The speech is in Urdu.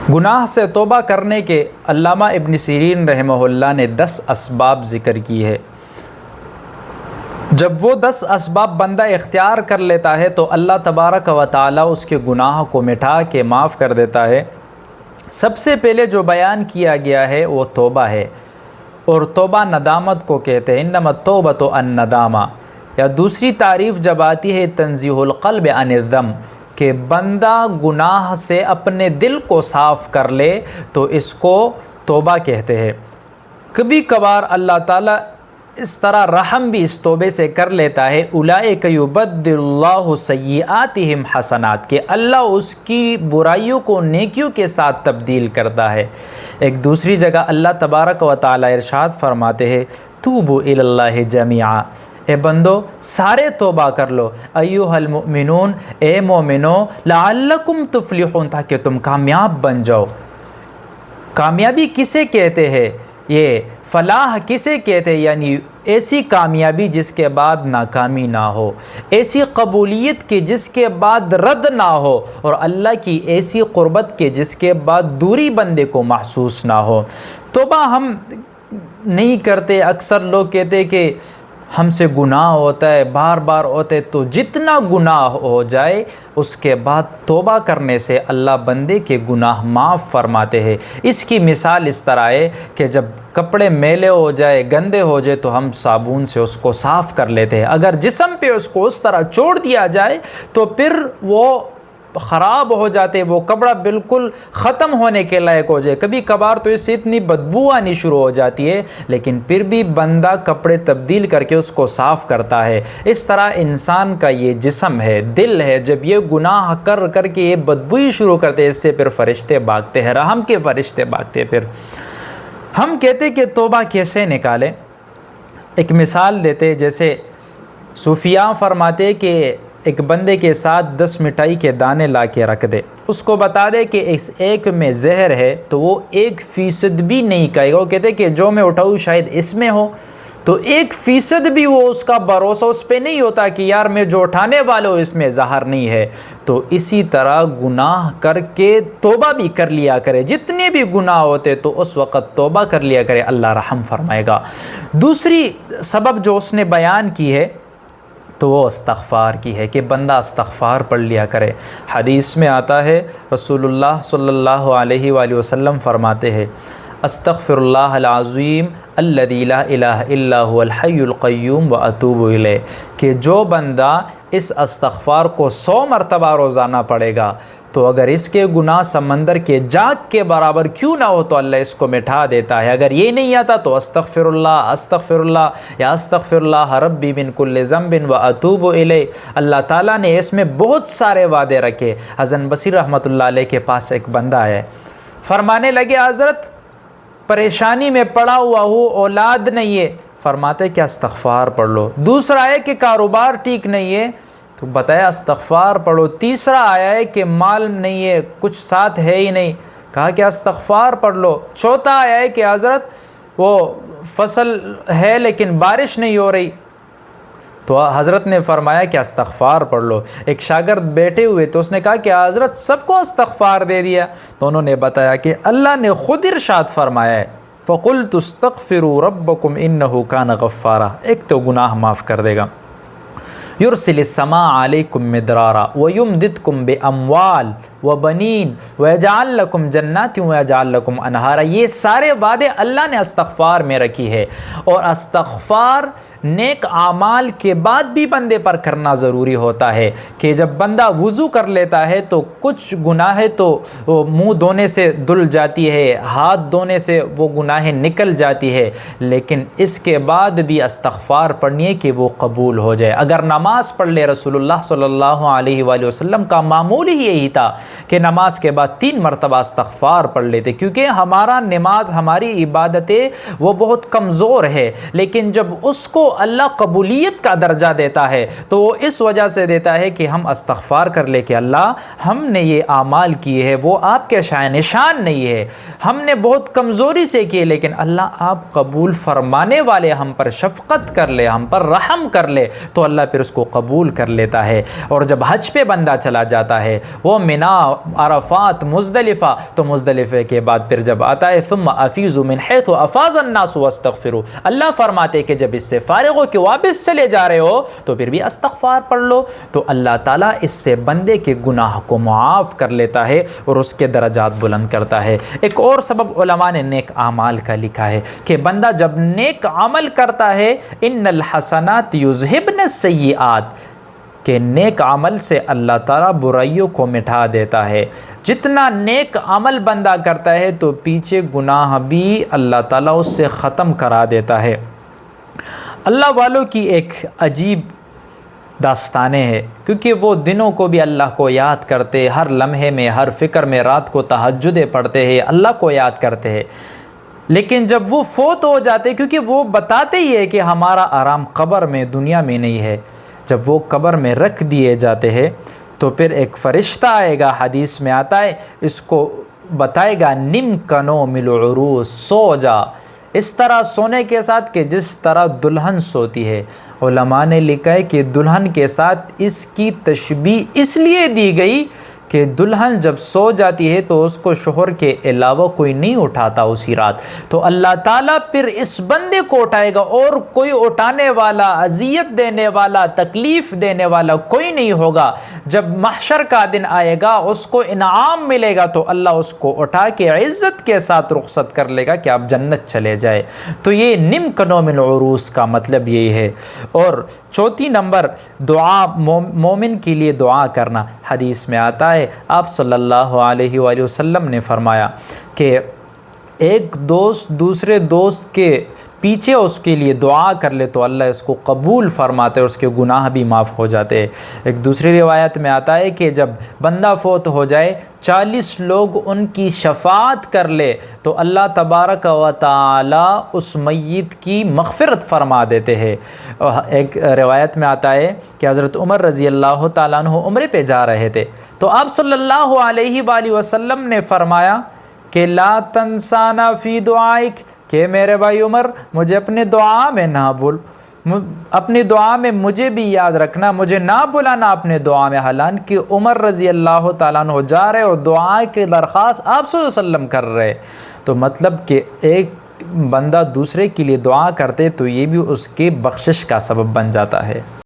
گناہ سے توبہ کرنے کے علامہ ابن سیرین رحمہ اللہ نے 10 اسباب ذکر کی ہے۔ جب وہ 10 اسباب بندہ اختیار کر لیتا ہے تو اللہ تبارک و تعالی اس کے گناہ کو مٹا کے معاف کر دیتا ہے۔ سب سے پہلے جو بیان کیا گیا ہے وہ توبہ ہے، اور توبہ ندامت کو کہتے ہیں، انما التوبۃ الندامہ، یا دوسری تعریف جب آتی ہے تنزیہ القلب عن الذنب، کہ بندہ گناہ سے اپنے دل کو صاف کر لے تو اس کو توبہ کہتے ہیں۔ کبھی کبھار اللہ تعالیٰ اس طرح رحم بھی اس توبے سے کر لیتا ہے، اولئک یبدل اللہ سیئاتہم حسنات، کہ اللہ اس کی برائیوں کو نیکیوں کے ساتھ تبدیل کرتا ہے۔ ایک دوسری جگہ اللہ تبارک و تعالی ارشاد فرماتے ہیں توبوا الی اللہ جمیعا، اے بندو سارے توبہ کر لو، ایھا المؤمنون، اے مومنو، لعلکم تفلحون، تاکہ تم کامیاب بن جاؤ۔ کامیابی کسے کہتے ہیں؟ یہ فلاح کسے کہتے ہیں؟ یعنی ایسی کامیابی جس کے بعد ناکامی نہ ہو، ایسی قبولیت کی جس کے بعد رد نہ ہو، اور اللہ کی ایسی قربت کے جس کے بعد دوری بندے کو محسوس نہ ہو۔ توبہ ہم نہیں کرتے، اکثر لوگ کہتے کہ ہم سے گناہ ہوتا ہے، بار بار ہوتے، تو جتنا گناہ ہو جائے اس کے بعد توبہ کرنے سے اللہ بندے کے گناہ معاف فرماتے ہیں۔ اس کی مثال اس طرح ہے کہ جب کپڑے میلے ہو جائے، گندے ہو جائے، تو ہم صابن سے اس کو صاف کر لیتے ہیں۔ اگر جسم پہ اس کو اس طرح چھوڑ دیا جائے تو پھر وہ خراب ہو جاتے، وہ کپڑا بالکل ختم ہونے کے لائق ہو جائے۔ کبھی کبھار تو اس سے اتنی بدبو آنی شروع ہو جاتی ہے، لیکن پھر بھی بندہ کپڑے تبدیل کر کے اس کو صاف کرتا ہے۔ اس طرح انسان کا یہ جسم ہے، دل ہے، جب یہ گناہ کر کر کے یہ بدبوئی شروع کرتے ہیں، اس سے پھر فرشتے بھاگتے ہیں، رحم کے فرشتے بھاگتے ہیں۔ پھر ہم کہتے کہ توبہ کیسے نکالیں؟ ایک مثال دیتے، جیسے صوفیاء فرماتے کہ ایک بندے کے ساتھ 10 مٹھائی کے دانے لا کے رکھ دے، اس کو بتا دے کہ اس ایک میں زہر ہے، تو وہ 1% بھی نہیں کہے گا۔ وہ کہتے کہ جو میں اٹھاؤں شاید اس میں ہو، تو 1% بھی وہ اس کا بھروسہ اس پہ نہیں ہوتا کہ یار میں جو اٹھانے والا ہوں اس میں زہر نہیں ہے۔ تو اسی طرح گناہ کر کے توبہ بھی کر لیا کرے، جتنے بھی گناہ ہوتے تو اس وقت توبہ کر لیا کرے، اللہ رحم فرمائے گا۔ دوسری سبب جو اس نے بیان کی ہے تو وہ استغفار کی ہے، کہ بندہ استغفار پڑھ لیا کرے۔ حدیث میں آتا ہے، رسول اللہ صلی اللہ علیہ وآلہ وسلم فرماتے ہیں استغفر اللہ العظیم الذی لا الہ الا هو الحی القیوم واتوب الیہ، کہ جو بندہ اس استغفار کو 100 مرتبہ روزانہ پڑھے گا تو اگر اس کے گناہ سمندر کے جاگ کے برابر کیوں نہ ہو تو اللہ اس کو مٹھا دیتا ہے۔ اگر یہ نہیں آتا تو استغفر اللہ یا استغفر اللہ ربی من کل ذنب واتوب الیہ۔ اللہ تعالیٰ نے اس میں بہت سارے وعدے رکھے۔ حسن بصری رحمۃ اللہ علیہ کے پاس ایک بندہ ہے، فرمانے لگے حضرت پریشانی میں پڑا ہوا ہوں، اولاد نہیں ہے، فرماتے کہ استغفار پڑھ لو۔ دوسرا ہے کہ کاروبار ٹھیک نہیں ہے، تو بتایا استغفار پڑھو۔ تیسرا آیا ہے کہ مال نہیں ہے، کچھ ساتھ ہے ہی نہیں، کہا کہ استغفار پڑھ لو۔ چوتھا آیا ہے کہ حضرت وہ فصل ہے لیکن بارش نہیں ہو رہی، تو حضرت نے فرمایا کہ استغفار پڑھ لو۔ ایک شاگرد بیٹھے ہوئے تو اس نے کہا کہ حضرت سب کو استغفار دے دیا، تو انہوں نے بتایا کہ اللہ نے خود ارشاد فرمایا ہے فَقُلْتُ اسْتَغْفِرُوا رَبَّكُمْ إِنَّهُ كَانَ غَفَّارًا، ایک تو گناہ معاف کر دے گا، يُرْسِلِ السَّمَاءَ عَلَيْكُمْ مِدْرَارًا وَيُمْدِدْكُمْ بِأَمْوَالٍ وَبَنِينَ وَيَجْعَلْ لَكُمْ جَنَّاتٍ وَيَجْعَلْ لَكُمْ أَنْهَارًا۔ یہ سارے وعدے اللہ نے استغفار میں رکھی ہے، اور استغفار نیک اعمال کے بعد بھی بندے پر کرنا ضروری ہوتا ہے، کہ جب بندہ وضو کر لیتا ہے تو کچھ گناہ تو منہ دھونے سے دھل جاتی ہے، ہاتھ دھونے سے وہ گناہ نکل جاتی ہے، لیکن اس کے بعد بھی استغفار پڑھنی ہے کہ وہ قبول ہو جائے۔ اگر نماز پڑھ لے، رسول اللہ صلی اللہ علیہ وآلہ وسلم کا معمول ہی یہی تھا کہ نماز کے بعد 3 مرتبہ استغفار پڑھ لیتے، کیونکہ ہمارا نماز، ہماری عبادتیں وہ بہت کمزور ہے، لیکن جب اس کو اللہ قبولیت کا درجہ دیتا ہے تو وہ اس وجہ سے دیتا ہے کہ ہم استغفار کر لے کہ اللہ ہم نے یہ اعمال کیے ہیں وہ آپ کے شان نشان نہیں ہے، ہم نے بہت کمزوری سے کیے، لیکن اللہ آپ قبول فرمانے والے، ہم پر شفقت کر لے، ہم پر رحم کر لے، تو اللہ پھر اس کو قبول کر لیتا ہے۔ اور جب حج پہ بندہ چلا جاتا ہے، وہ منا عرفات، مزدلفہ، تو مزدلفے کے بعد پھر جب آتا ہے ثم افیضوا من حیث افاض الناس واستغفروا، اللہ فرماتے کہ جب اس سے فارغ ہو کے واپس چلے جا رہے ہو تو پھر بھی استغفار پڑھ لو، تو اللہ تعالیٰ اس سے بندے کے گناہ کو معاف کر لیتا ہے اور اس کے درجات بلند کرتا ہے۔ ایک اور سبب علماء نے نیک اعمال کا لکھا ہے کہ بندہ جب نیک عمل کرتا ہے ان الحسنات یذہبن السیئات، کہ نیک عمل سے اللہ تعالیٰ برائیوں کو مٹا دیتا ہے۔ جتنا نیک عمل بندہ کرتا ہے تو پیچھے گناہ بھی اللہ تعالیٰ اس سے ختم کرا دیتا ہے۔ اللہ والوں کی ایک عجیب داستانیں ہیں، کیونکہ وہ دنوں کو بھی اللہ کو یاد کرتے، ہر لمحے میں، ہر فکر میں، رات کو تہجدیں پڑھتے ہیں، اللہ کو یاد کرتے ہیں، لیکن جب وہ فوت ہو جاتے، کیونکہ وہ بتاتے ہی ہے کہ ہمارا آرام قبر میں، دنیا میں نہیں ہے، جب وہ قبر میں رکھ دیے جاتے ہیں تو پھر ایک فرشتہ آئے گا، حدیث میں آتا ہے، اس کو بتائے گا نم کنوم العروس، سو جا اس طرح سونے کے ساتھ کہ جس طرح دلہن سوتی ہے۔ علماء نے لکھا ہے کہ دلہن کے ساتھ اس کی تشبیہ اس لیے دی گئی کہ دلہن جب سو جاتی ہے تو اس کو شوہر کے علاوہ کوئی نہیں اٹھاتا اسی رات، تو اللہ تعالیٰ پھر اس بندے کو اٹھائے گا اور کوئی اٹھانے والا، اذیت دینے والا، تکلیف دینے والا کوئی نہیں ہوگا۔ جب محشر کا دن آئے گا اس کو انعام ملے گا تو اللہ اس کو اٹھا کے عزت کے ساتھ رخصت کر لے گا کہ آپ جنت چلے جائے۔ تو یہ نم کنوم العروس کا مطلب یہی ہے۔ اور چوتھی نمبر دعا، مومن کے لیے دعا کرنا۔ حدیث میں آتا ہے آپ صلی اللہ علیہ وآلہ وسلم نے فرمایا کہ ایک دوست دوسرے دوست کے پیچھے اس کے لیے دعا کر لے تو اللہ اس کو قبول فرماتے اور اس کے گناہ بھی معاف ہو جاتے ہیں۔ ایک دوسری روایت میں آتا ہے کہ جب بندہ فوت ہو جائے 40 لوگ ان کی شفاعت کر لے تو اللہ تبارک و تعالی اس میت کی مغفرت فرما دیتے ہیں۔ ایک روایت میں آتا ہے کہ حضرت عمر رضی اللہ تعالیٰ عنہ عمرے پہ جا رہے تھے تو آپ صلی اللہ علیہ وآلہ وسلم نے فرمایا کہ لا تنسانا فی دعائک، کہ میرے بھائی عمر مجھے اپنے دعا میں نہ بھول، اپنی دعا میں مجھے بھی یاد رکھنا، مجھے نہ بلانا اپنے دعا میں۔ حالانکہ عمر رضی اللہ تعالیٰ عنہ جا رہے اور دعا کی درخواست آپ صلی اللہ علیہ وسلم کر رہے، تو مطلب کہ ایک بندہ دوسرے کے لیے دعا کرتے تو یہ بھی اس کے بخشش کا سبب بن جاتا ہے۔